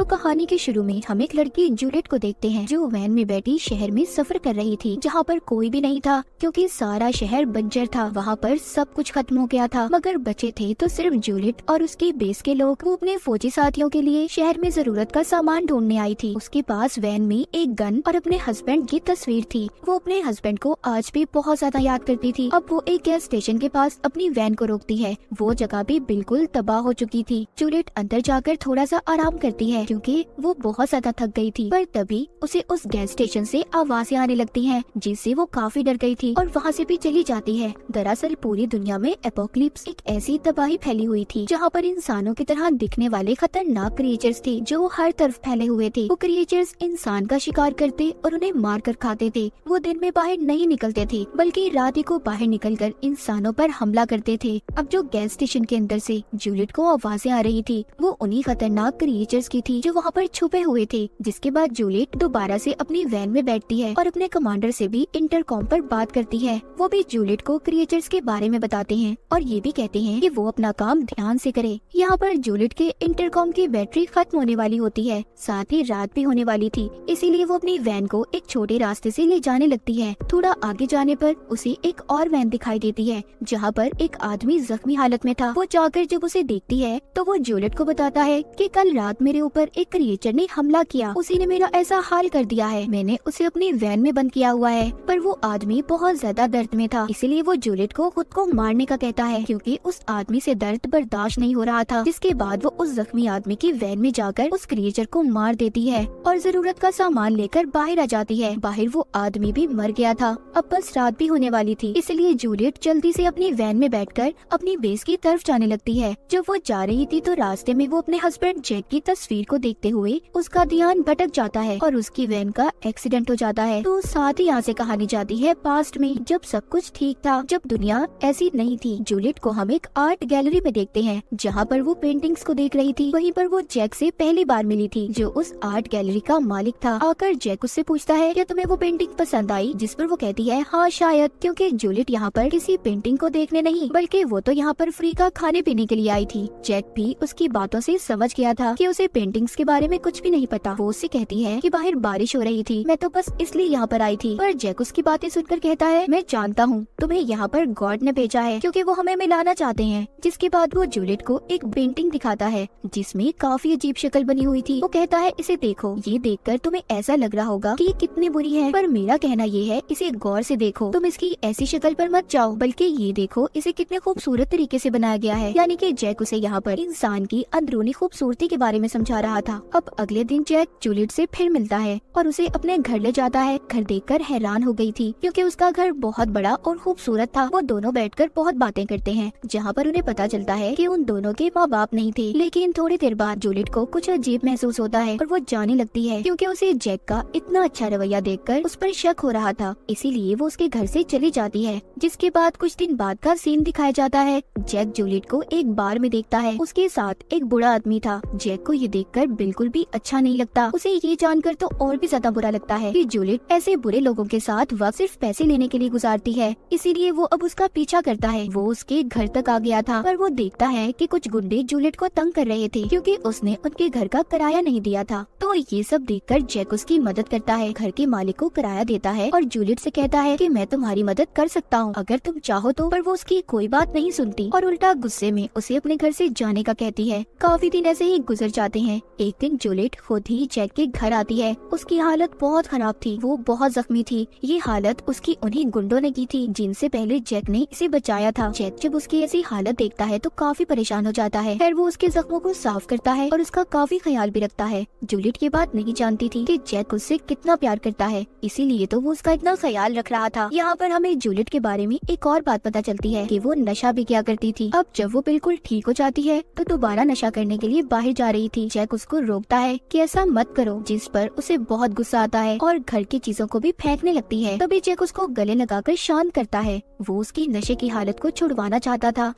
तो कहानी के शुरू में हम एक लड़की जूलियट को देखते हैं जो वैन में बैठी शहर में सफर कर रही थी, जहाँ पर कोई भी नहीं था क्योंकि सारा शहर बंजर था। वहाँ पर सब कुछ खत्म हो गया था, मगर बचे थे तो सिर्फ जूलियट और उसके बेस के लोग। वो अपने फौजी साथियों के लिए शहर में जरूरत का सामान ढूंढने आई थी। उसके पास वैन में एक गन और अपने हस्बैंड की तस्वीर थी। वो अपने हस्बैंड को आज भी बहुत ज्यादा याद करती थी। अब वो एक गैस स्टेशन के पास अपनी वैन को रोकती है। वो जगह भी बिल्कुल तबाह हो चुकी थी। जूलियट अंदर जाकर थोड़ा सा आराम करती है क्योंकि वो बहुत ज्यादा थक गई थी। पर तभी उसे उस गैस स्टेशन से आवाजें आने लगती हैं, जिससे वो काफी डर गई थी और वहाँ से भी चली जाती है। दरअसल पूरी दुनिया में एपोकलिप्स एक ऐसी तबाही फैली हुई थी जहाँ पर इंसानों की तरह दिखने वाले खतरनाक क्रिएचर्स थे जो हर तरफ फैले हुए थे। वो क्रिएचर्स इंसान का शिकार करते और उन्हें मार कर खाते थे। वो दिन में बाहर नहीं निकलते थे बल्कि रात ही को बाहर निकलकर इंसानों पर हमला करते थे। अब जो गैस स्टेशन के अंदर से जूलियट को आवाजें आ रही थी वो उन्हीं खतरनाक क्रिएचर्स की थी जो वहाँ पर छुपे हुए थे। जिसके बाद जूलियट दोबारा से अपनी वैन में बैठती है और अपने कमांडर से भी इंटरकॉम पर बात करती है। वो भी जूलियट को क्रिएचर्स के बारे में बताते हैं और ये भी कहते हैं कि वो अपना काम ध्यान से करे। यहाँ पर जूलियट के इंटरकॉम की बैटरी खत्म होने वाली होती है, साथ ही रात भी होने वाली थी, इसीलिए वो अपनी वैन को एक छोटे रास्ते से ले जाने लगती है। थोड़ा आगे जाने पर उसे एक और वैन दिखाई देती है जहाँ पर एक आदमी जख्मी हालत में था। वो जाकर जब उसे देखती है तो वो जूलियट को बताता है कि कल रात मेरे ऊपर एक क्रिएचर ने हमला किया, उसी ने मेरा ऐसा हाल कर दिया है। मैंने उसे अपनी वैन में बंद किया हुआ है, पर वो आदमी बहुत ज्यादा दर्द में था, इसीलिए वो जूलियट को खुद को मारने का कहता है क्योंकि उस आदमी से दर्द बर्दाश्त नहीं हो रहा था। जिसके बाद वो उस जख्मी आदमी की वैन में जाकर उस क्रिएचर को मार देती है और जरूरत का सामान लेकर बाहर आ जाती है। बाहर वो आदमी भी मर गया था। अब बस रात भी होने वाली थी, इसलिए जूलियट जल्दी से अपनी वैन में बैठकर अपनी बेस की तरफ जाने लगती है। जब वो जा रही थी तो रास्ते में वो अपने हस्बैंड जैक की तस्वीर को देखते हुए उसका ध्यान भटक जाता है और उसकी वैन का एक्सीडेंट हो जाता है। तो साथ ही यहाँ से कहानी जाती है पास्ट में, जब सब कुछ ठीक था, जब दुनिया ऐसी नहीं थी। जूलियट को हम एक आर्ट गैलरी में देखते हैं जहाँ पर वो पेंटिंग्स को देख रही थी। वहीं पर वो जैक से पहली बार मिली थी जो उस आर्ट गैलरी का मालिक था। आकर जैक उससे पूछता है क्या तुम्हें वो पेंटिंग पसंद आई, जिस पर वो कहती है हाँ शायद, क्योंकि जूलियट यहाँ पर किसी पेंटिंग को देखने नहीं बल्कि वो तो यहाँ पर फ्री का खाने पीने के लिए आई थी। जैक भी उसकी बातों से समझ गया था कि उसे पेंटिंग्स के बारे में कुछ भी नहीं पता। वो उससे कहती है कि बाहर बारिश हो रही थी, मैं तो बस इसलिए यहाँ पर आई थी। पर जैक उसकी बातें सुनकर कहता है मैं जानता हूँ तुम्हें यहाँ पर गॉड ने भेजा है क्योंकि वो हमें मिलाना चाहते हैं। जिसके बाद वो जूलियट को एक पेंटिंग दिखाता है जिसमें काफी अजीब शक्ल बनी हुई थी। वो कहता है इसे देखो, ये देखकर तुम्हें ऐसा लग रहा होगा कि ये कितनी बुरी है, पर मेरा कहना ये है इसे गौर से देखो, तुम इसकी ऐसी शक्ल पर मत जाओ बल्कि ये देखो इसे कितने खूबसूरत तरीके से बनाया गया है। यानी कि जैक उसे यहाँ पर इंसान की अंदरूनी खूबसूरती के बारे में समझा रहा था। अब अगले दिन जैक जूलियट से फिर मिलता है और उसे अपने घर ले जाता है। घर देखकर हैरान हो गई थी क्योंकि उसका घर बहुत बड़ा और खूबसूरत था। वो दोनों बैठकर बहुत बातें करते हैं जहाँ पर उन्हें पता चलता है कि उन दोनों के माँ बाप नहीं थे। लेकिन थोड़ी देर बाद जूलियट को कुछ अजीब महसूस होता है और वो जाने लगती है क्योंकि उसे जैक का इतना अच्छा रवैया देखकर उस पर शक हो रहा था, इसीलिए वो उसके घर से चली जाती है। जिसके बाद कुछ दिन बाद का सीन दिखाया जाता है। जैक जूलियट को एक बार में देखता है, उसके साथ एक बूढ़ा आदमी था। जैक को ये देखकर बिल्कुल भी अच्छा नहीं लगता। उसे ये जानकर तो और भी ज्यादा बुरा लगता है कि जूलियट ऐसे बुरे लोगों के साथ वक्त सिर्फ पैसे लेने के लिए गुजारती है, इसीलिए वो अब उसका पीछा करता है। वो उसके घर तक आ गया था पर वो देखता है कि कुछ गुंडे जूलियट को तंग कर रहे थे क्योंकि उसने उनके घर का किराया नहीं दिया था। तो ये सब देखकर जैक उसकी मदद करता है, घर के मालिक को किराया देता है और जूलियट से कहता है कि मैं तुम्हारी मदद कर सकता हूँ अगर तुम चाहो तो। पर वो उसकी कोई बात नहीं सुनती और उल्टा गुस्से में उसे अपने घर से जाने का कहती है। काफी दिन ऐसे ही गुजर जाते हैं। एक दिन जूलियट खुद ही जैक के घर आती है। उसकी हालत बहुत खराब थी, वो बहुत जख्मी थी। ये हालत उसकी उन्हीं गुंडों ने की थी जिनसे पहले जैक ने इसे बचाया था। जैक जब उसकी ऐसी हालत देखता है तो काफी परेशान हो जाता है। फिर वो उसके जख्मों को साफ करता है और उसका काफी ख्याल भी रखता है। जूलियट ये बात नहीं जानती थी कि जैक उससे कितना प्यार करता है, इसीलिए तो वो उसका इतना ख्याल रख रहा था। यहाँ पर हमें जूलियट के बारे में एक और बात पता चलती है कि वो नशा भी किया करती थी। अब जब वो बिल्कुल ठीक हो जाती है तो दोबारा नशा करने के लिए बाहर जा रही थी। जैक उसको रोकता है कि ऐसा मत करो, जिस पर उसे बहुत गुस्सा आता है और घर की चीजों को भी फेंकने लगती है। तभी जैक उसको गले लगाकर शांत करता है। वो उसकी नशे की हालत को छुड़वाना चाहता था।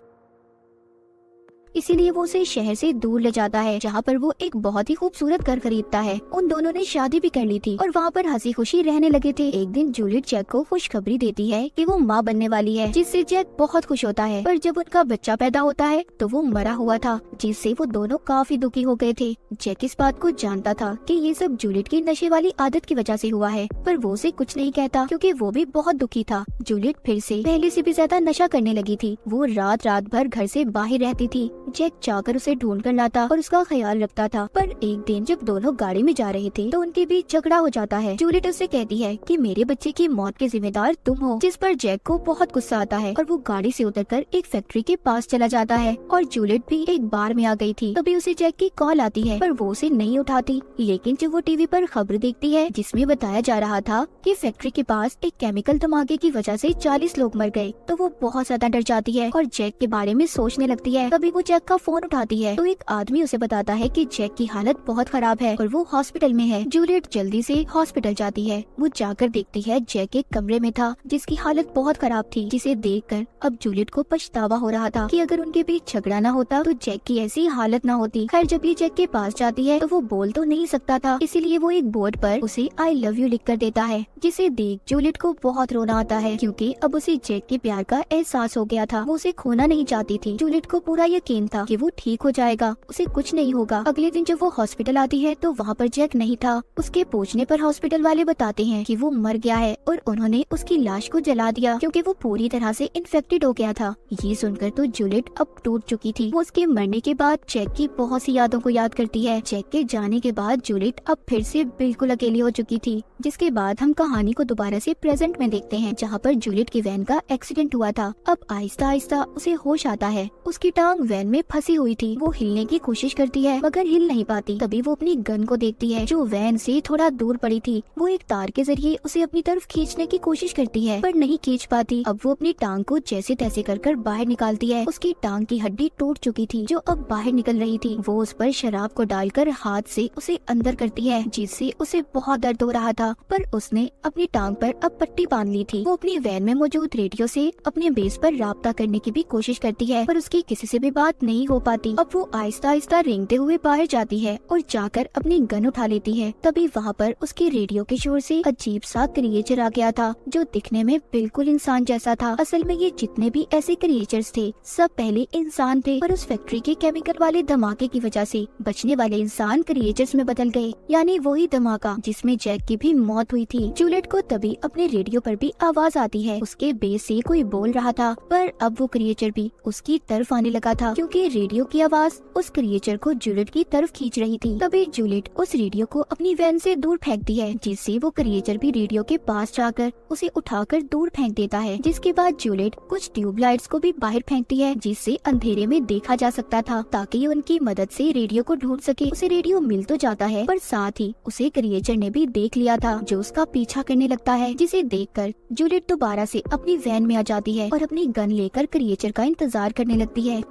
इसीलिए वो उसे शहर से दूर ले जाता है, जहाँ पर वो एक बहुत ही खूबसूरत घर खरीदता है। उन दोनों ने शादी भी कर ली थी और वहाँ पर हंसी खुशी रहने लगे थे। एक दिन जूलियट जैक को खुशखबरी देती है कि वो माँ बनने वाली है, जिससे जैक बहुत खुश होता है। पर जब उनका बच्चा पैदा होता है तो वो मरा हुआ था, जिससे वो दोनों काफी दुखी हो गए थे। जैक इस बात को जानता था कि ये सब जूलियट की नशे वाली आदत की वजह से हुआ है, पर वो उसे कुछ नहीं कहता क्योंकि वो भी बहुत दुखी था। जूलियट फिर से पहले से भी ज्यादा नशा करने लगी थी। वो रात रात भर घर से बाहर रहती थी। जैक जाकर उसे ढूंढ कर लाता और उसका ख्याल रखता था। पर एक दिन जब दोनों गाड़ी में जा रहे थे तो उनके बीच झगड़ा हो जाता है। जूलियट उससे कहती है कि मेरे बच्चे की मौत के जिम्मेदार तुम हो, जिस पर जैक को बहुत गुस्सा आता है और वो गाड़ी से उतरकर एक फैक्ट्री के पास चला जाता है। और जूलियट भी एक बार में आ गई थी। तभी उसे जैक की कॉल आती है, पर वो उसे नहीं उठाती। लेकिन जब वो टीवी पर खबर देखती है जिसमें बताया जा रहा था कि फैक्ट्री के पास एक केमिकल धमाके की वजह से 40 लोग मर गए, तो वो बहुत ज्यादा डर जाती है और जैक के बारे में सोचने लगती है। तभी वो जैक का फोन उठाती है तो एक आदमी उसे बताता है कि जैक की हालत बहुत खराब है और वो हॉस्पिटल में है। जूलियट जल्दी से हॉस्पिटल जाती है। वो जाकर देखती है जैक एक कमरे में था जिसकी हालत बहुत खराब थी, जिसे देखकर अब जूलियट को पछतावा हो रहा था कि अगर उनके बीच झगड़ा न होता तो जैक की ऐसी हालत न होती। खैर जब ये जैक के पास जाती है तो वो बोल तो नहीं सकता था, इसीलिए वो एक बोर्ड पर उसे आई लव यू लिख कर देता है, जिसे देख जूलियट को बहुत रोना आता है क्योंकि अब उसे जैक के प्यार का एहसास हो गया था। वो उसे खोना नहीं चाहती थी। जूलियट को पूरा यकीन था कि वो ठीक हो जाएगा, उसे कुछ नहीं होगा। अगले दिन जब वो हॉस्पिटल आती है तो वहाँ पर जैक नहीं था। उसके पूछने पर हॉस्पिटल वाले बताते हैं कि वो मर गया है और उन्होंने उसकी लाश को जला दिया क्योंकि वो पूरी तरह से इन्फेक्टेड हो गया था। ये सुनकर तो जूलियट अब टूट चुकी थी। वो उसके मरने के बाद जैक की बहुत सी यादों को याद करती है। जैक के जाने के बाद जूलियट अब फिर से बिल्कुल अकेली हो चुकी थी, जिसके बाद हम कहानी को दोबारा से प्रेजेंट में देखते हैं, जहाँ पर जूलियट की वैन का एक्सीडेंट हुआ था। अब आहिस्ता आहिस्ता उसे होश आता है। उसकी टांग वैन में फंसी हुई थी। वो हिलने की कोशिश करती है मगर हिल नहीं पाती। तभी वो अपनी गन को देखती है जो वैन से थोड़ा दूर पड़ी थी। वो एक तार के जरिए उसे अपनी तरफ खींचने की कोशिश करती है पर नहीं खींच पाती। अब वो अपनी टांग को जैसे तैसे कर बाहर निकालती है। उसकी टांग की हड्डी टूट चुकी थी जो अब बाहर निकल रही थी। वो उस पर शराब को डालकर हाथ से उसे अंदर करती है, जिससे उसे बहुत दर्द हो रहा था। पर उसने अपनी टांग पर अब पट्टी बांध ली थी। वो अपनी वैन में मौजूद रेडियो से अपने बेस पर राब्ता करने की भी कोशिश करती है पर उसकी किसी से भी बात नहीं हो पाती। अब वो आहिस्ता आहिस्ता रेंगते हुए बाहर जाती है और जाकर अपनी गन उठा लेती है। तभी वहाँ पर उसके रेडियो के शोर से अजीब सा क्रिएचर आ गया था जो दिखने में बिल्कुल इंसान जैसा था। असल में ये जितने भी ऐसे क्रिएचर्स थे सब पहले इंसान थे, पर उस फैक्ट्री के केमिकल वाले धमाके की वजह से बचने वाले इंसान क्रिएचर्स में बदल गए, यानी वही धमाका जिसमें जैक की भी मौत हुई थी। जूलियट को तभी अपने रेडियो पर भी आवाज आती है। उसके बेस से कोई बोल रहा था, पर अब वो क्रिएचर भी उसकी तरफ आने लगा था क्योंकि रेडियो की आवाज उस क्रिएचर को जूलियट की तरफ खींच रही थी। तभी जूलियट उस रेडियो को अपनी वैन से दूर फेंकती है, जिससे वो क्रिएचर भी रेडियो के पास जाकर उसे उठाकर दूर फेंक देता है। जिसके बाद जूलियट कुछ ट्यूबलाइट्स को भी बाहर फेंकती है जिससे अंधेरे में देखा जा सकता था, ताकि उनकी मदद से रेडियो को ढूंढ सके। उसे रेडियो मिल तो जाता है पर साथ ही उसे क्रिएचर ने भी देख लिया था जो उसका पीछा करने लगता है, जिसे देखकर जूलियट दोबारा से अपनी वैन में आ जाती है और अपनी गन लेकर क्रिएचर का इंतजार करने लगती है।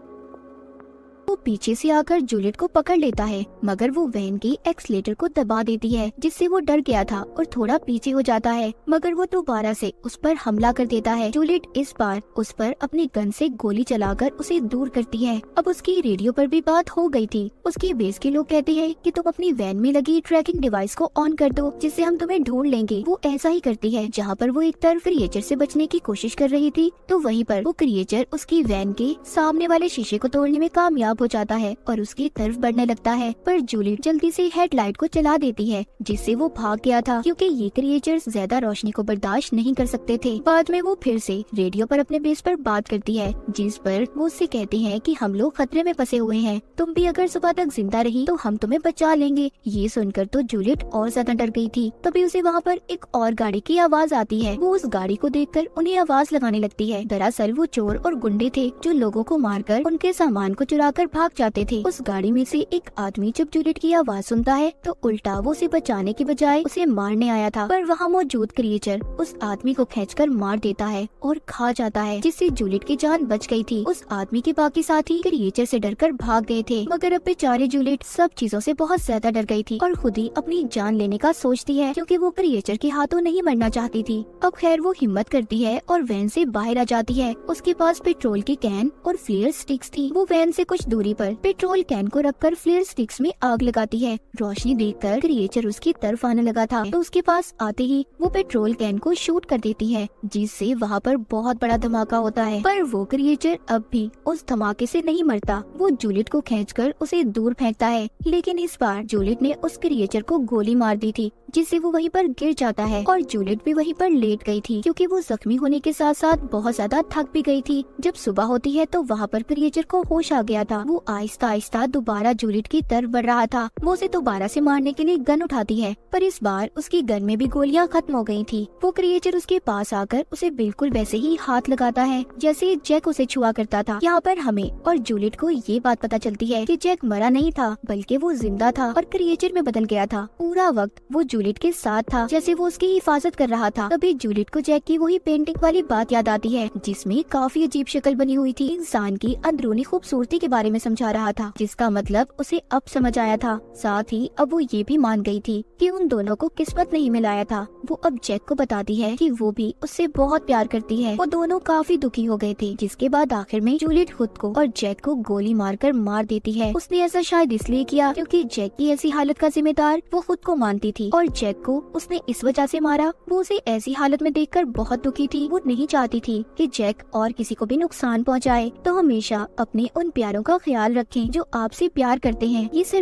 वो पीछे से आकर जूलियट को पकड़ लेता है मगर वो वैन के एक्सीलेटर को दबा देती है, जिससे वो डर गया था और थोड़ा पीछे हो जाता है मगर वो दोबारा से उस पर हमला कर देता है। जूलियट इस बार उस पर अपनी गन से गोली चलाकर उसे दूर करती है। अब उसकी रेडियो पर भी बात हो गई थी। उसके बेस के लोग कहते हैं कि तुम अपनी वैन में लगी ट्रैकिंग डिवाइस को ऑन कर दो जिससे हम तुम्हें ढूंढ लेंगे। वो ऐसा ही करती है। जहाँ पर वो एक तरफ क्रिएचर से बचने की कोशिश कर रही थी तो वहीं पर वो क्रिएचर उसकी वैन के सामने वाले शीशे को तोड़ने में कामयाब हो जाता है और उसकी तरफ बढ़ने लगता है, पर जूलियट जल्दी से हेडलाइट को चला देती है जिससे वो भाग गया था क्योंकि ये क्रिएचर्स ज्यादा रोशनी को बर्दाश्त नहीं कर सकते थे। बाद में वो फिर से रेडियो पर अपने बेस पर बात करती है जिस पर वो उससे कहते हैं कि हम लोग खतरे में फंसे हुए हैं, तुम भी अगर सुबह तक जिंदा रही तो हम तुम्हें बचा लेंगे। ये सुनकर तो जूलियट और ज्यादा डर गई थी। तभी उसे वहाँ पर एक और गाड़ी की आवाज आती है। वो उस गाड़ी को देखकर उन्हें आवाज लगाने लगती है। दरअसल वो चोर और गुंडे थे जो लोगों को मारकर उनके सामान को चुराकर भाग जाते थे। उस गाड़ी में से एक आदमी जब जूलियट की आवाज सुनता है तो उल्टा वो उसे बचाने की बजाय उसे मारने आया था, पर वहाँ मौजूद क्रिएचर उस आदमी को खींचकर मार देता है और खा जाता है, जिससे जूलियट की जान बच गई थी। उस आदमी के बाकी साथी क्रिएचर से डरकर भाग गए थे मगर अब बेचारे जूलियट सब चीजों से बहुत ज्यादा डर गई थी और खुद ही अपनी जान लेने का सोचती है क्योंकि वो क्रिएचर के हाथों नहीं मरना चाहती थी। अब खैर वो हिम्मत करती है और वैन से बाहर आ जाती है। उसके पास पेट्रोल की कैन और फ्लेयर स्टिक्स थी। वो वैन से कुछ दूरी पर पेट्रोल कैन को रखकर फ्लेयर स्टिक्स में आग लगाती है। रोशनी देखकर क्रिएचर उसकी तरफ आने लगा था, तो उसके पास आते ही वो पेट्रोल कैन को शूट कर देती है, जिससे वहाँ पर बहुत बड़ा धमाका होता है। पर वो क्रिएचर अब भी उस धमाके से नहीं मरता। वो जूलियट को खींचकर उसे दूर फेंकता है, लेकिन इस बार जूलियट ने उस क्रिएचर को गोली मार दी थी, जिससे वो वहीं पर गिर जाता है और जूलियट भी वहीं पर लेट गई थी, क्योंकि वो जख्मी होने के साथ साथ बहुत ज्यादा थक भी गई थी। जब सुबह होती है तो वहाँ पर क्रिएचर को होश आ गया था। वो आहिस्ता आहिस्ता दोबारा जूलियट की तरफ बढ़ रहा था। वो उसे दोबारा से मारने के लिए गन उठाती है, पर इस बार उसकी गन में भी गोलियां खत्म हो गई थी। वो क्रिएचर उसके पास आकर उसे बिल्कुल वैसे ही हाथ लगाता है जैसे जैक उसे छुआ करता था। यहाँ पर हमें और जूलियट को ये बात पता चलती है कि जैक मरा नहीं था, बल्कि वो जिंदा था और क्रिएचर में बदल गया था। पूरा वक्त वो जूलियट के साथ था, जैसे वो उसकी हिफाजत कर रहा था। तभी जूलियट को जैक की वही पेंटिंग वाली बात याद आती है, जिसमें काफी अजीब शक्ल बनी हुई थी, इंसान की अंदरूनी खूबसूरती के बारे में समझा रहा था, जिसका मतलब उसे अब समझ आया था। साथ ही अब वो ये भी मान गई थी कि उन दोनों को किस्मत नहीं मिलाया था। वो अब जैक को बताती है कि वो भी उससे बहुत प्यार करती है। वो दोनों काफी दुखी हो गए थे, जिसके बाद आखिर में जूलियट खुद को और जैक को गोली मारकर मार देती है। उसने ऐसा शायद इसलिए किया क्योंकि जैक की ऐसी हालत का जिम्मेदार वो खुद को मानती थी, और जैक को उसने इस वजह से मारा। वो उसे ऐसी हालत में देखकर बहुत दुखी थी। वो नहीं चाहती थी कि जैक और किसी को भी नुकसान पहुंचाए। तो हमेशा अपने उन प्यारों का ख्याल रखें जो आपसे प्यार करते हैं। ये सिर्फ